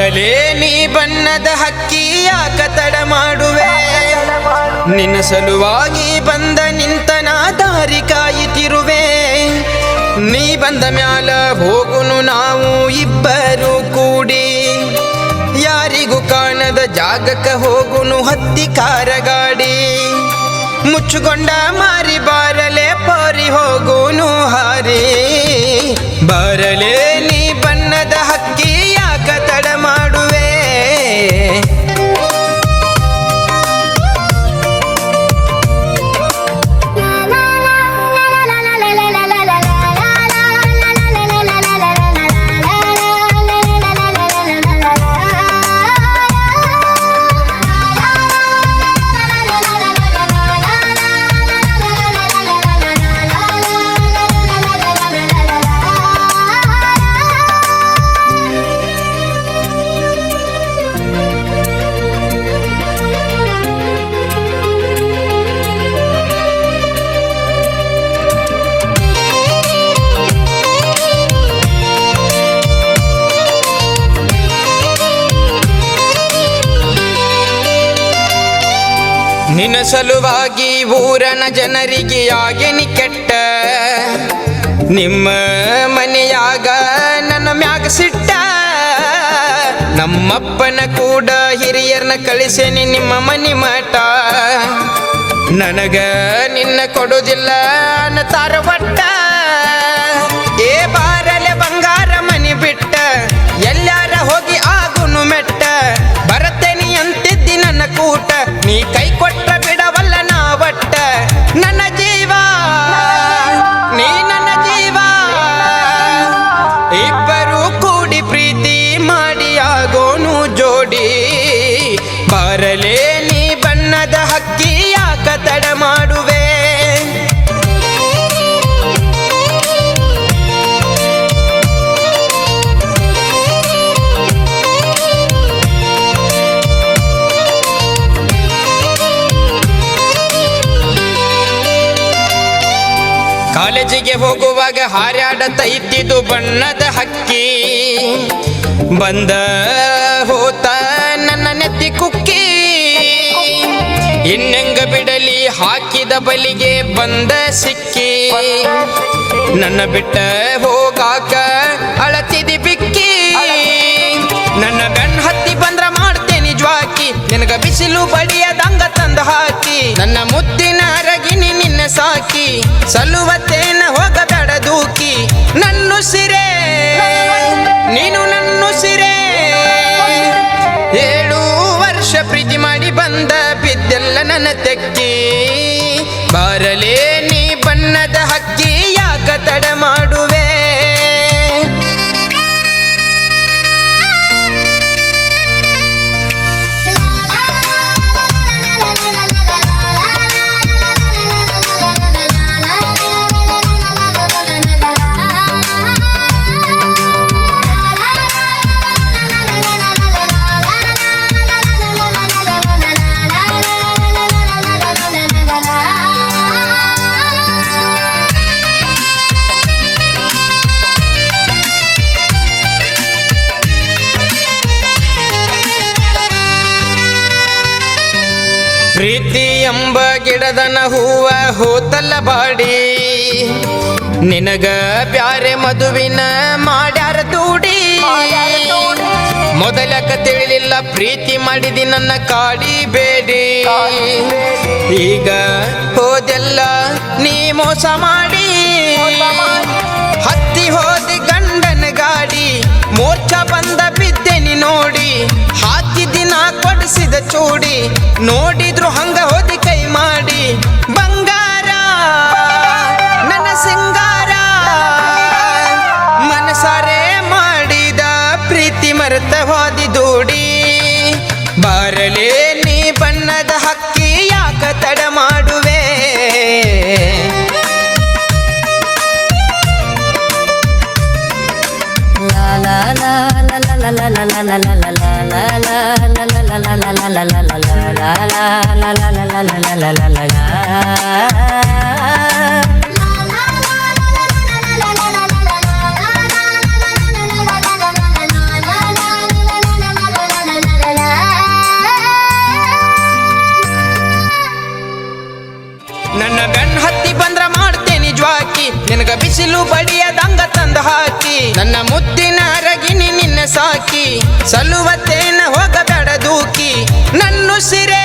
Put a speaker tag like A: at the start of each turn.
A: ಬಾರಲೇ ನೀ ಬಣ್ಣದ ಹಕ್ಕಿ ಯಾಕ ತಡ ಮಾಡುವೆ ನಿನ್ನ ಸಲುವಾಗಿ ಬಂದ ನಿಂತನ ದಾರಿ ಕಾಯುತ್ತಿರುವೆ ನೀ ಬಂದ ಮ್ಯಾಲ ಹೋಗುನು ನಾವು ಇಬ್ಬರು ಕೂಡಿ ಯಾರಿಗೂ ಕಾಣದ ಜಾಗಕ್ಕ ಹೋಗುನು ಹತ್ತಿ ಕಾರಗಾಡಿ ಮುಚ್ಚುಗೊಂಡ ಮಾರಿ ಬಾರಲೆ ಪಾರಿ ಹೋಗುನು ಹಾರಿ ಬಾರಲೆ ನೀ ಬಣ್ಣದ ಹಕ್ಕಿ ಯಾಕ ತಡ ಮಾಡುವೆ ನಿನ್ನ ಸಲುವಾಗಿ ಊರನ ಜನರಿಗೆ ಆಗೇನಿ ಕೆಟ್ಟ ನಿಮ್ಮ ಮನೆಯಾಗ ನನ್ನ ಮ್ಯಾಗ ಸಿಟ್ಟ ನಮ್ಮಪ್ಪನ ಕೂಡ ಹಿರಿಯರನ್ನ ಕಳಿಸೇನಿ ನಿಮ್ಮ ಮನೆ ಮಠ ನನಗ ನಿನ್ನ ಕೊಡುವುದಿಲ್ಲ ಅನ್ನತಾರ ಒಟ್ಟ ಏ ಬಾರಲೆ ಬಂಗಾರ ಮನೆ ಬಿಟ್ಟ ಎಲ್ಲಾರ ಹೋಗಿ ಆಗುನು ಮೆಟ್ಟ ಬರತೇನಿ ಅಂತಿದ್ದಿ ನನ್ನ ಕೂಟ ನೀ ಕೈ ಕೊಟ್ಟ ಬಿಡವಲ್ಲ ನಾ ಒಟ್ಟ ನನ್ನ ಜೀವ ನೀ ನನ್ನ ಜೀವ ಇಬ್ಬರು ಕೂಡಿ ಪ್ರೀತಿ ಮಾಡಿ ಆಗೋನು ಜೋಡಿ ಬಾರಲೇ ನೀ ಬಣ್ಣದ ಹಕ್ಕಿ ಯಾಕ ತಡ ಮಾಡುವೆ ಕಾಲೇಜಿಗೆ ಹೋಗುವಾಗ ಹಾರಾಡತೈತಿದು ಬಣ್ಣದ ಹಕ್ಕಿ ಬಂದ ಹೋತ ನನ್ನ ನೆತ್ತಿ ಕುಕ್ಕಿ ಇನ್ನೆಂಗ ಬಿಡಲಿ ಹಾಕಿದ ಬಲಿಗೆ ಬಂದ ಸಿಕ್ಕಿ ನನ್ನ ಬಿಟ್ಟ ಹೋಗಾಕ ಅಳತಿದಿ ಬಿಕ್ಕಿ ನನ್ನ ಬೆನ್ ಹತ್ತಿ ಬಂದ್ರ ಮಾಡ್ತೇನೆ ಜ್ವಾಕಿ ನಿನಗ ಬಿಸಿಲು ಬಡಿಯದಂಗ ತಂದ ಹಾಕಿ ನನ್ನ ಮುದ್ದಿನ ಅರಗಿನಿ ನಿನ್ನ ಸಾಕಿ ಸಲುವತ್ತೇನ ಹೋಗಬೇಡ ದೂಕಿ ನನ್ನುಸಿರೇ ನೀನು ನನ್ನುಸಿರೇ 7 ವರ್ಷ ಪ್ರೀತಿ ಮಾಡಿ ಬಂದ ಬಿದ್ದೆಲ್ಲ ನನ್ನ ತೆಕ್ಕಿ ಬಾರಲೇ ನೀ ಬಣ್ಣದ ಹಕ್ಕಿ ಯಾಕ ತಡ ಮಾಡುವೆ ಪ್ರೀತಿ ಎಂಬ ಗಿಡದನ ಹೂವ ಹೋತಲ್ಲ ಬಾಡಿ ನಿನಗ ಬ್ಯಾರೆ ಮದುವಿನ ಮಾಡ್ಯಾರ ದೂಡಿ ಮೊದಲಕ ತಿಳಿಲಿಲ್ಲ ಪ್ರೀತಿ ಮಾಡಿದಿ ನನ್ನ ಕಾಡಿ ಬೇಡಿ ಈಗ ಹೋದೆಲ್ಲ ನೀ ಮೋಸ ಮಾಡಿ ಹತ್ತಿ ಹೋದಿ ಗಂಡನ ಗಾಡಿ ಮೋರ್ಚ ಬಂದ ಬಿದ್ದೆನಿ ನೋಡಿ ಹಾಕಿದಿನ ಕೊಡಿಸಿದ ಚೂಡಿ ನೋಡಿದ್ರು ಹಂಗ ಹೋದಿ ಕೈ ಮಾಡಿ ಬಂಗಾರ ನನ್ನ ಸಿಂಗಾರ ಮನಸಾರೆ ಮಾಡಿದ ಪ್ರೀತಿ ಮರೆತ ಹೋದಿ ದೂಡಿ ಬಾರಲೇ ನೀ ಬಣ್ಣದ ಹಕ್ಕಿ ಯಾಕ ತಡ ಮಾಡುವೆ ನನ್ನ ಬೆನ್ ಹತ್ತಿ ಬಂದ್ರ ಮಾಡ್ತೇನಿ ಜ್ವಾಕಿ ನಿನಗ ಬಿಸಿಲು ಬಡಿಯದಂಗ ತಂದ ಹಾಕಿ ನನ್ನ ಮುದ್ದಿನ ಅರಗಿನಿ ನಿನ್ನ ಸಾಕಿ ಸಲುವತ್ತೇನ ಹೋಗಬೇಡ ದೂಕಿ ನನ್ನು ಸಿರೆ